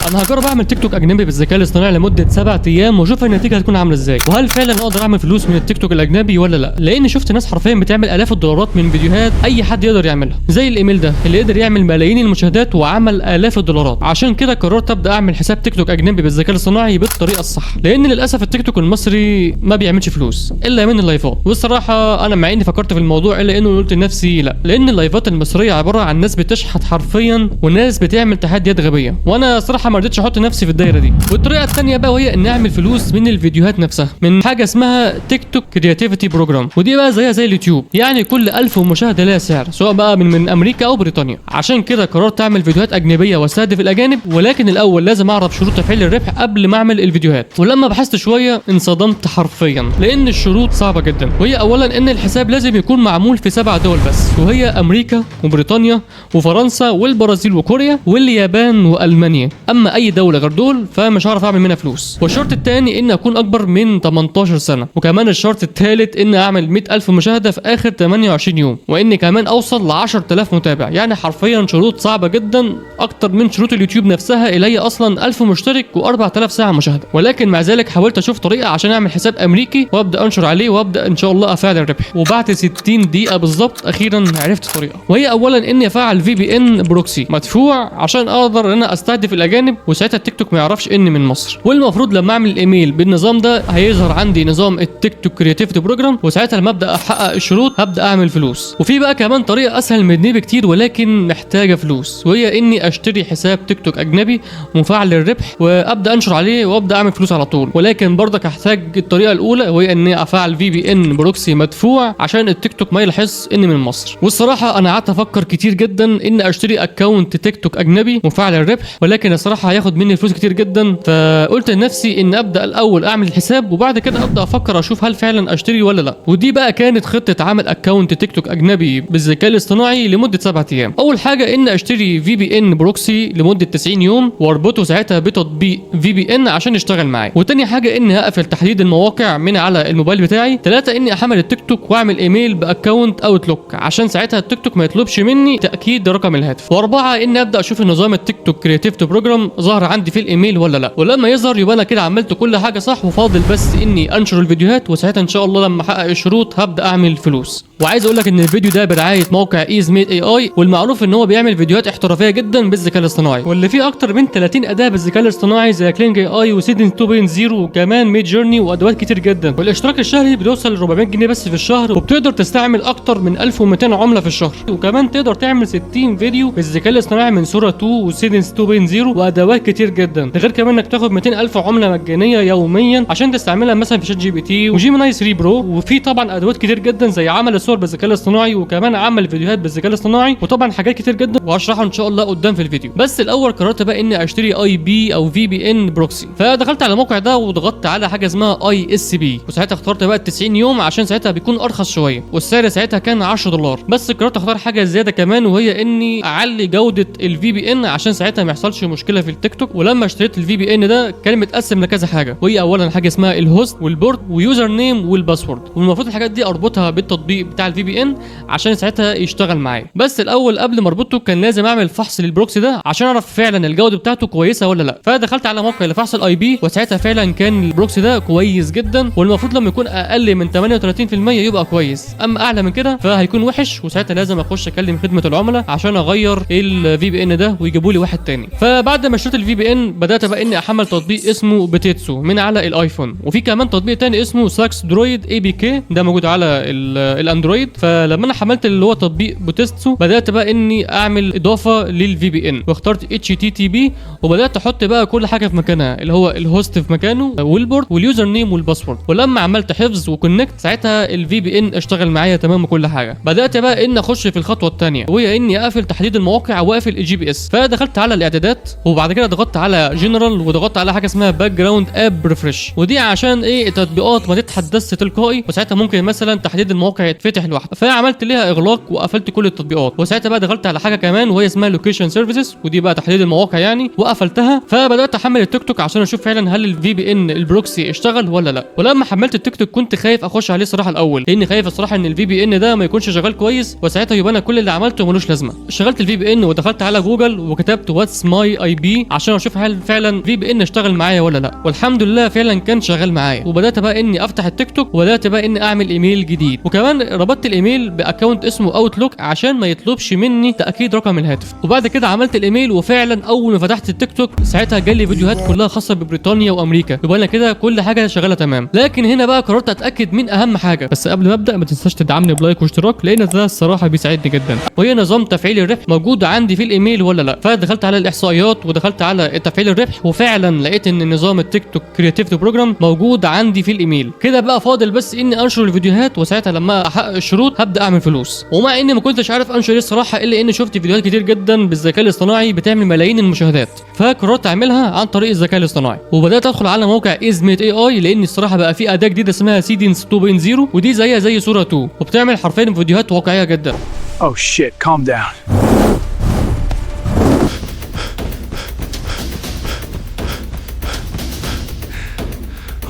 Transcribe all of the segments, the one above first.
انا هجرب اعمل تيك توك اجنبي بالذكاء الاصطناعي لمده 7 ايام واشوف النتيجه هتكون عامله ازاي، وهل فعلا اقدر اعمل فلوس من التيك توك الاجنبي ولا لا. لان شفت ناس حرفيا بتعمل الاف الدولارات من فيديوهات اي حد يقدر يعملها، زي الايميل ده اللي قدر يعمل ملايين المشاهدات وعمل الاف الدولارات. عشان كده قررت ابدا اعمل حساب تيك توك اجنبي بالذكاء الاصطناعي بالطريقه الصح، لان للاسف التيك توك المصري ما بيعملش فلوس الا من اللايفات. والصراحه انا مع اني فكرت في الموضوع الا انه قلت لنفسي لا، لان اللايفات المصريه عباره عن ناس بتشحت حرفيا وناس بتعمل تحديات غبيه، وانا صراحه ما رضيتش احط نفسي في الدايره دي. والطريقه الثانيه بقى وهي ان اعمل فلوس من الفيديوهات نفسها من حاجه اسمها تيك توك كرياتيفيتي بروجرام، ودي بقى زيها زي اليوتيوب، يعني كل 1000 مشاهده لها سعر، سواء بقى من امريكا او بريطانيا. عشان كده قررت اعمل فيديوهات اجنبيه واستهدف الاجانب، ولكن الاول لازم اعرف شروط تفعيل الربح قبل ما اعمل الفيديوهات. ولما بحثت شويه انصدمت حرفيا، لان الشروط صعبه جدا. وهي اولا ان الحساب لازم يكون معمول في 7 دول بس، وهي امريكا وبريطانيا وفرنسا والبرازيل وكوريا واليابان والمانيا. اما اي دوله غير دول فمش هعرف اعمل منها فلوس. والشرط الثاني ان اكون اكبر من 18 سنه، وكمان الشرط الثالث ان اعمل 100,000 مشاهده في اخر 28 يوم، وان كمان اوصل ل 10,000 متابع. يعني حرفيا شروط صعبه جدا، اكتر من شروط اليوتيوب نفسها اللي هي اصلا 1000 مشترك و4000 ساعه مشاهده. ولكن مع ذلك حاولت اشوف طريقه عشان اعمل حساب امريكي وابدا انشر عليه وابدا ان شاء الله افعل الربح. وبعد 60 دقيقه بالظبط اخيرا عرفت طريقه، وهي اولا اني افعل في بي ان بروكسي مدفوع عشان اقدر ان انا استهدف الاجانب، وساعتها التيك توك ما يعرفش اني من مصر. والمفروض لما اعمل الايميل بالنظام ده هيظهر عندي نظام التيك توك كرياتيفيتي بروجرام، وساعتها لما ابدا احقق الشروط هبدا اعمل فلوس. وفي بقى كمان طريقه اسهل من دي بكتير ولكن محتاجه فلوس، وهي اني اشتري حساب تيك توك اجنبي مفعل للربح وابدا انشر عليه وابدا اعمل فلوس على طول. ولكن برضك هحتاج الطريقه الاولى، وهي اني افعل في بي ان بروكسي مدفوع عشان التيك توك ما يلاحظ اني من مصر. والصراحه انا قعدت افكر كتير جدا ان اشتري اكونت تيك توك اجنبي مفعل للربح، ولكن الصراحه هياخد مني فلوس كتير جدا. فقلت لنفسي ان ابدا الاول اعمل الحساب وبعد كده ابدا افكر اشوف هل فعلا اشتري ولا لا. ودي بقى كانت خطه عمل اكونت تيك توك اجنبي بالذكاء الاصطناعي لمده 7 ايام. اول حاجه ان اشتري في بي ان بروكسي لمده 90 يوم واربطه ساعتها بتطبيق في بي ان عشان يشتغل معايا. وتاني حاجه اني اقفل تحديد المواقع من على الموبايل بتاعي. 3 اني احمل التيك توك واعمل ايميل باكونت اوتلوك عشان ساعتها التيك توك ما يطلبش مني تاكيد رقم الهاتف. و4 اني ابدا اشوف النظام التيك توك كرياتيفيتي بروجرام ظهر عندي في الايميل ولا لا، ولما يظهر يبقى انا كده عملت كل حاجه صح، وفاضل بس اني انشر الفيديوهات، وساعتها ان شاء الله لما احقق الشروط هبدا اعمل فلوس. وعايز اقول لك ان الفيديو ده برعايه موقع ايز ميد اي اي، والمعروف ان هو بيعمل فيديوهات احترافيه جدا بالذكاء الاصطناعي، واللي فيه اكتر من 30 اداه بالذكاء الاصطناعي زي كلينج اي اي وسيدن 2.0 وكمان ميد جورني وادوات كتير جدا. والاشتراك الشهري بيوصل ل 400 جنيه بس في الشهر، وبتقدر تستعمل اكتر من 1200 عمله في الشهر، وكمان تقدر تعمل 60 فيديو بالذكاء الاصطناعي من سوره 2 وسيدن 2.0 وادوات كتير جدا. ده غير كمان انك تاخد 200,000 عمله مجانيه يوميا عشان تستعملها مثلا في شات جي بي تي وجيميناي 3 برو. وفي طبعا ادوات كتير جدا زي عمل الصور بالذكاء الاصطناعي وكمان عمل فيديوهات بالذكاء الاصطناعي، وطبعا حاجات كتير جدا وهشرحها ان شاء الله قدام في الفيديو. بس الاول قررت بقى اني اشتري اي بي او في بي ان بروكسي. فدخلت على الموقع ده وضغطت على حاجه اسمها اي اس بي، وساعتها اخترت بقى 90 يوم عشان ساعتها بيكون ارخص شويه، والسعر ساعتها كان $10. بس قررت اختار حاجه زياده كمان، وهي اني اعلي جوده الفي بي ان عشان ساعتها ما يحصلش مشكله في التيك توك. ولما اشتريت الفي بي ان ده كان متقسم لكذا حاجه، وهي اولا حاجه اسمها الهوست والبورد ويوزر نيم والباسورد، والمفروض الحاجات دي اربطها بالتطبيق بتاع الفي بي ان عشان ساعتها يشتغل معايا. بس الاول قبل ما اربطه كان لازم اعمل فحص للبروكسي ده عشان اعرف فعلا الجوده بتاعته كويسه ولا لا. فدخلت على موقع لفحص الاي بي، وساعتها فعلا كان البروكسي ده كويس جدا، والمفروض لما يكون اقل من 38% يبقى كويس، اما اعلى من كده فهيكون وحش، وساعتها لازم اخش اكلم خدمه العملاء عشان اغير الفي بي ان ده ويجيبوا لي واحد تاني. فبعد ما اشتريت الفي بي ان بدات بقى اني احمل تطبيق اسمه بيتيتسو من على الايفون، وفي كمان تطبيق تاني اسمه ساكس درويد اي بي كي ده موجود على الاندرويد. فلما انا حملت اللي هو تطبيق بيتيتسو بدات بقى اني اعمل اضافه للفي بي ان، واخترت اتش تي تي بي، وبدات احط بقى كل حاجه في مكانها، اللي هو الهوست في مكانه والبورد واليوزر نيم والباسورد. ولما عملت حفظ وكونكت ساعتها الفي بي ان اشتغل معايا تمام وكل حاجه. بدات بقى ان اخش في الخطوه الثانيه، وهي اني اقفل تحديد المواقع واقفل الجي بي اس. فدخلت على الاعدادات، وبعد كده ضغطت على جنرال، وضغطت على حاجه اسمها باك جراوند اب ريفرش، ودي عشان ايه التطبيقات ما تتحدثش تلقائي، وساعتها ممكن مثلا تحديد المواقع يتفتح لوحده. فعملت ليها اغلاق وقفلت كل التطبيقات. وساعتها بقى دخلت على حاجه كمان وهي اسمها لوكيشن سيرفيسز، ودي بقى تحديد المواقع يعني، وقفلتها. فبدات احمل التيك توك عشان اشوف فعلا هل الفي بي ان البروكسي اشتغل ولا لا. ولما حملت التيك توك كنت خايف اخش عليه الصراحه الاول، لاني خايف الصراحه ان الفي بي ان ده ما يكونش شغال كويس، وساعتها يبقى انا كل اللي عملته ملوش لازمه. شغلت الفي بي ان ودخلت على جوجل وكتبت واتس ماي اي بي بيه عشان اشوف هل فعلا في بي ان اشتغل معايا ولا لا، والحمد لله فعلا كان شغال معايا. وبدات بقى اني افتح التيك توك وبدات بقى اني اعمل ايميل جديد، وكمان ربطت الايميل باكونت اسمه اوتلوك عشان ما يطلبش مني تاكيد رقم الهاتف. وبعد كده عملت الايميل، وفعلا اول ما فتحت التيك توك ساعتها جالي فيديوهات كلها خاصه ببريطانيا وامريكا، يبقى انا كده كل حاجه شغاله تمام. لكن هنا بقى قررت اتاكد من اهم حاجه. بس قبل ما ابدا ما تنساش تدعمني بلايك واشتراك، لان ده الصراحه بيساعدني جدا. وهي نظام تفعيل الربح موجود عندي في الايميل ولا لا. فدخلت على الاحصائيات ودخلت على تفعيل الربح، وفعلا لقيت ان نظام التيك توك كرياتيفيتي بروجرام موجود عندي في الايميل. كده بقى فاضل بس اني انشر الفيديوهات، وساعتها لما احقق الشروط هبدا اعمل فلوس. ومع اني ما كنتش عارف انشر ايه الصراحه، الا اني شفت فيديوهات كتير جدا بالذكاء الاصطناعي بتعمل ملايين المشاهدات، فقررت اعملها عن طريق الذكاء الاصطناعي. وبدات ادخل على موقع ازميت اي اي، لان الصراحه بقى في اداه جديده اسمها سيدنس 2.0، ودي زيها زي سوره 2، وبتعمل حرفيا فيديوهات واقعيه جدا. Oh shit, calm down.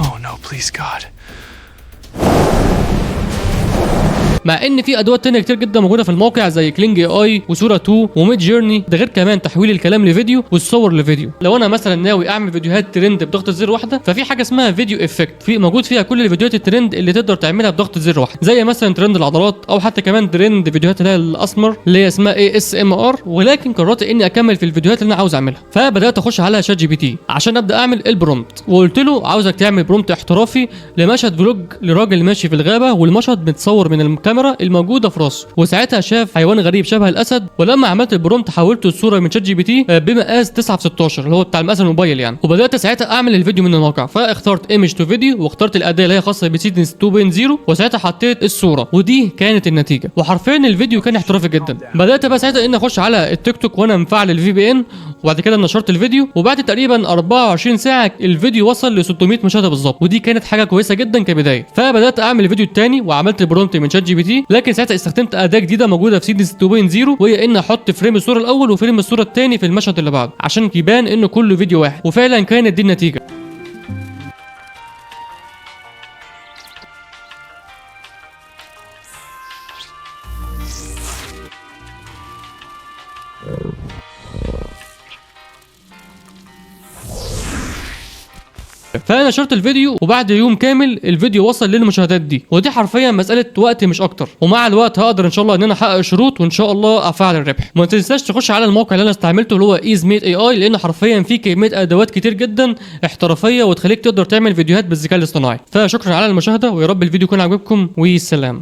Oh no, please God. مع ان في ادوات تانية كتير جدا موجوده في الموقع زي كلينج اي اي وسوره 2 وميد جيرني، ده غير كمان تحويل الكلام لفيديو والصور لفيديو. لو انا مثلا ناوي اعمل فيديوهات ترند بضغطه زر واحده، ففي حاجه اسمها فيديو افكت، في موجود فيها كل الفيديوهات الترند اللي تقدر تعملها بضغطه زر واحده، زي مثلا ترند العضلات، او حتى كمان ترند فيديوهات اللي هي الاسمر اللي هي اسمها اي اس ام ار. ولكن قررت اني اكمل في الفيديوهات اللي انا عاوز اعملها، فبدات اخش على شات جي بي تي عشان ابدا اعمل البرومبت، وقلت له عاوزك تعمل برومبت احترافي لمشهد فلوج لراجل ماشي في الغابه، والمشهد متصور من الكاميرا الموجوده في راسه، وساعتها شاف حيوان غريب شبه الاسد. ولما عملت البرومبت حولت الصوره من شات جي بي تي بمقاس 9:16 اللي هو بتاع المقاس الموبايل يعني، وبدات ساعتها اعمل الفيديو من الموقع. فاخترت ايمج تو فيديو، واخترت الاداه اللي هي خاصه بسيدنس 2.0، وساعتها حطيت الصوره، ودي كانت النتيجه. وحرفيا الفيديو كان احترافي جدا. بدات بقى ساعتها اني اخش على التيك توك وانا مفعل الفي بي ان، وبعد كده نشرت الفيديو، وبعد تقريبا 24 ساعه الفيديو وصل ل 600 مشاهده بالظبط، ودي كانت حاجه كويسه جدا كبدايه. فبدات اعمل الفيديو الثاني وعملت البرومبت من شات جي بي تي، لكن ساعتها استخدمت اداه جديده موجوده في سيدنس 2.0، وهي ان احط فريم الصوره الاول وفريم الصوره الثاني في المشهد اللي بعده عشان يبان انه كله فيديو واحد. وفعلا كانت دي النتيجه. فانا نشرت الفيديو، وبعد يوم كامل الفيديو وصل للمشاهدات دي، ودي حرفيا مساله وقت مش اكتر. ومع الوقت هقدر ان شاء الله ان انا احقق شروط، وان شاء الله افعل الربح. وما تنساش تخش على الموقع اللي انا استعملته اللي هو ازميت اي اي، لان حرفيا فيه كميه ادوات كتير جدا احترافيه وتخليك تقدر تعمل فيديوهات بالذكاء الاصطناعي. فشكرا على المشاهده، ويا رب الفيديو يكون عجبكم، والسلام.